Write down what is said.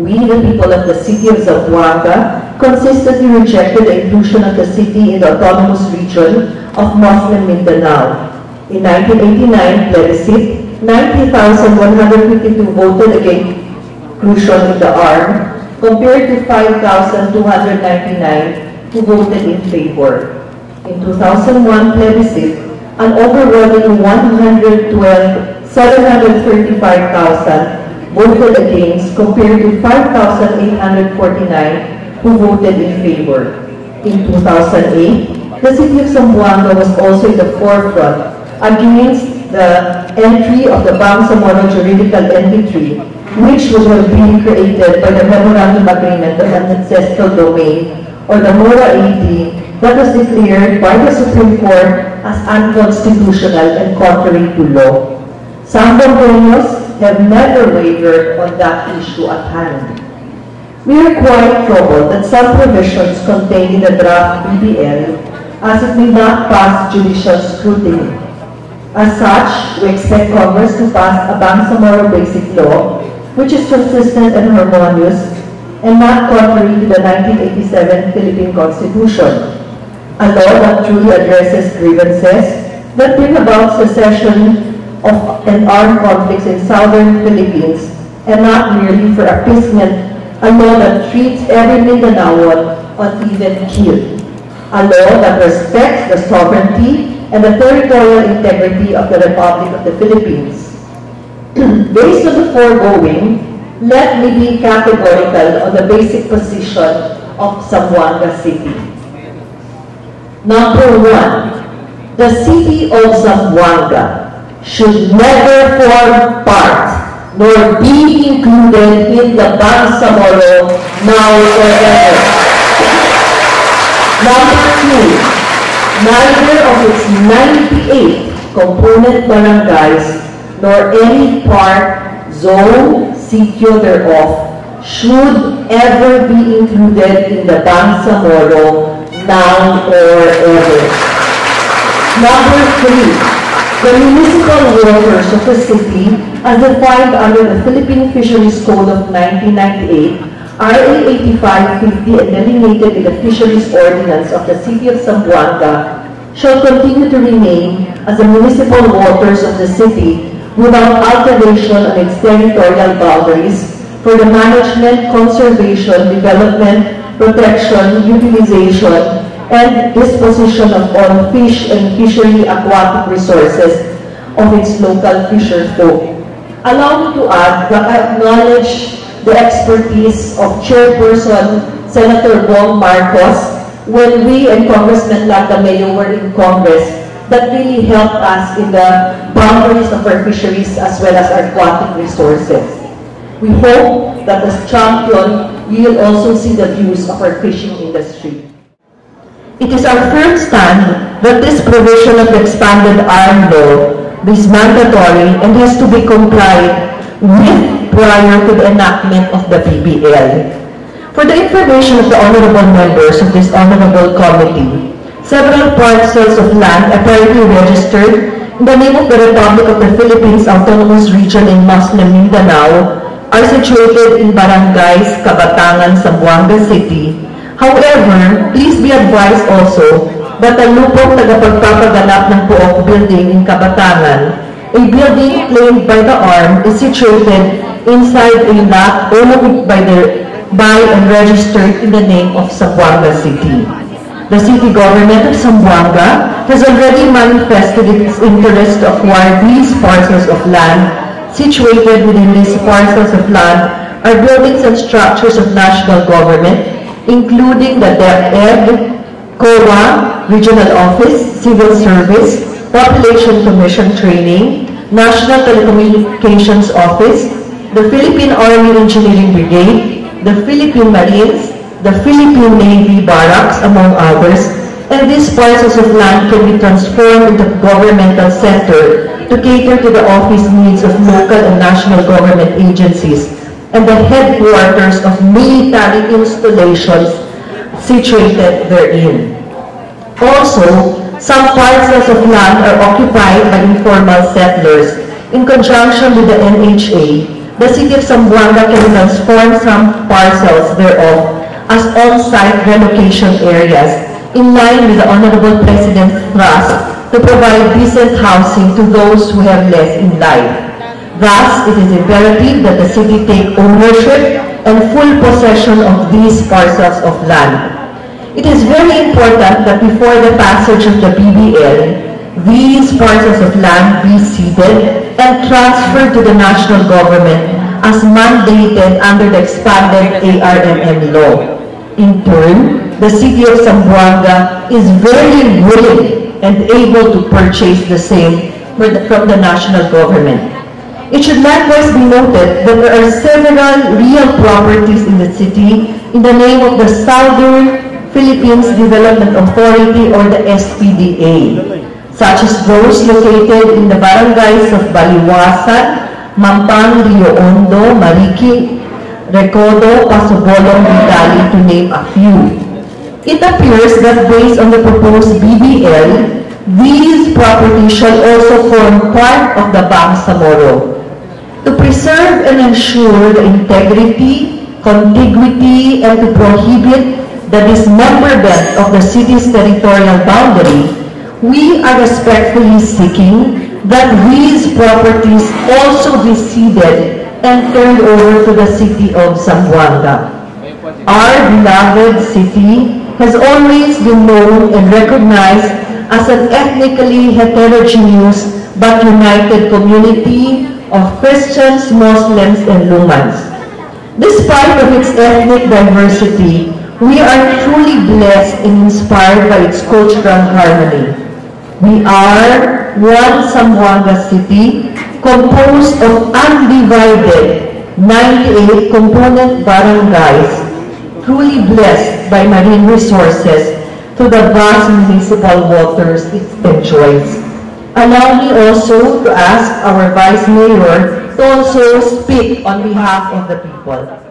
We, the people of the city of Zamboanga, consistently rejected the inclusion of the city in the autonomous region of Muslim Mindanao. In 1989 plebiscite, 90,152 voted against inclusion in the ARM, compared to 5,299 who voted in favor. In 2001 plebiscite, an overwhelming 735,000 voted against, compared to 5,849 who voted in favor. In 2008, the city of Zamboanga was also in the forefront against the entry of the Bangsamoro juridical entity, which would have been created by the Memorandum Agreement of Ancestral Domain, or the MORA AD, that was declared by the Supreme Court as unconstitutional and contrary to law. Zamboangueños have never wavered on that issue at hand. We are quite troubled that some provisions contained in the draft BBL, as it may not pass judicial scrutiny. As such, we expect Congress to pass a Bangsamoro Basic Law, which is consistent and harmonious, and not contrary to the 1987 Philippine Constitution, a law that truly addresses grievances that bring about cessation of and armed conflicts in southern Philippines, and not merely for appeasement, a law that treats every Mindanaoan on even keel, a law that respects the sovereignty and the territorial integrity of the Republic of the Philippines. Based on the foregoing, let me be categorical on the basic position of Zamboanga City. Number one, the city of Zamboanga should never form part nor be included in the Bangsamoro now or ever. Number two, neither of its 98 component barangays nor any part, zone, sitio thereof should ever be included in the Bangsamoro now or ever. Number three, the municipal waters of the city, as defined under the Philippine Fisheries Code of 1998, RA 8550, and delineated in the Fisheries Ordinance of the City of Zamboanga, shall continue to remain as the municipal waters of the city without alteration on its territorial boundaries for the management, conservation, development, protection, utilization, and disposition of all fish and fishery aquatic resources of its local fisher folk. Allow me to add that I acknowledge the expertise of Chairperson Senator Bong Marcos when we and Congressman Lagdameo were in Congress, that really helped us in the boundaries of our fisheries as well as our aquatic resources. We hope that as champion, we will also see the views of our fishing industry. It is our firm stand that this provision of the expanded ARM law is mandatory and has to be complied with prior to the enactment of the BBL. For the information of the honorable members of this honorable committee, several parcels of land apparently registered in the name of the Republic of the Philippines Autonomous Region in Muslim Mindanao are situated in barangays Kabatangan, Zamboanga City. However, please be advised also that the lupong tagapagpapaganap ng Pook building in Kabatangan, a building claimed by the ARM, is situated inside a lot owned by and registered in the name of Zamboanga City. The city government of Zamboanga has already manifested its interest to acquire these parcels of land. Situated within these parcels of land are buildings and structures of national government, including the DepEd, COA, Regional Office, Civil Service, Population Commission Training, National Telecommunications Office, the Philippine Army Engineering Brigade, the Philippine Marines, the Philippine Navy Barracks, among others, and these parcels of land can be transformed into governmental center to cater to the office needs of local and national government agencies and the headquarters of military installations situated therein. Also, some parcels of land are occupied by informal settlers in conjunction with the NHA, the City of Zamboanga can transform some parcels thereof as on-site relocation areas in line with the Honorable President's thrust to provide decent housing to those who have less in life. Thus, it is imperative that the city take ownership and full possession of these parcels of land. It is very important that before the passage of the BBL, these parcels of land be ceded and transferred to the national government as mandated under the expanded ARMM law. In turn, the City of Zamboanga is very willing and able to purchase the same from the national government. It should likewise be noted that there are several real properties in the city in the name of the Southern Philippines Development Authority or the SPDA, such as those located in the barangays of Baliwasan, Mampang, Rio Hondo, Mariki, Recodo, Pasobolong, Vidali, to name a few. It appears that based on the proposed BBL, these properties shall also form part of the Bangsamoro. To preserve and ensure the integrity, contiguity, and to prohibit the dismemberment of the city's territorial boundary, we are respectfully seeking that these properties also be ceded and turned over to the City of Zamboanga. Our beloved city has always been known and recognized as an ethnically heterogeneous but united community of Christians, Muslims, and Lumans. Despite of its ethnic diversity, we are truly blessed and inspired by its cultural harmony. We are one Zamboanga city composed of undivided 98 component barangays, truly blessed by marine resources to the vast municipal waters it enjoys. Allow me also to ask our Vice Mayor to also speak on behalf of the people.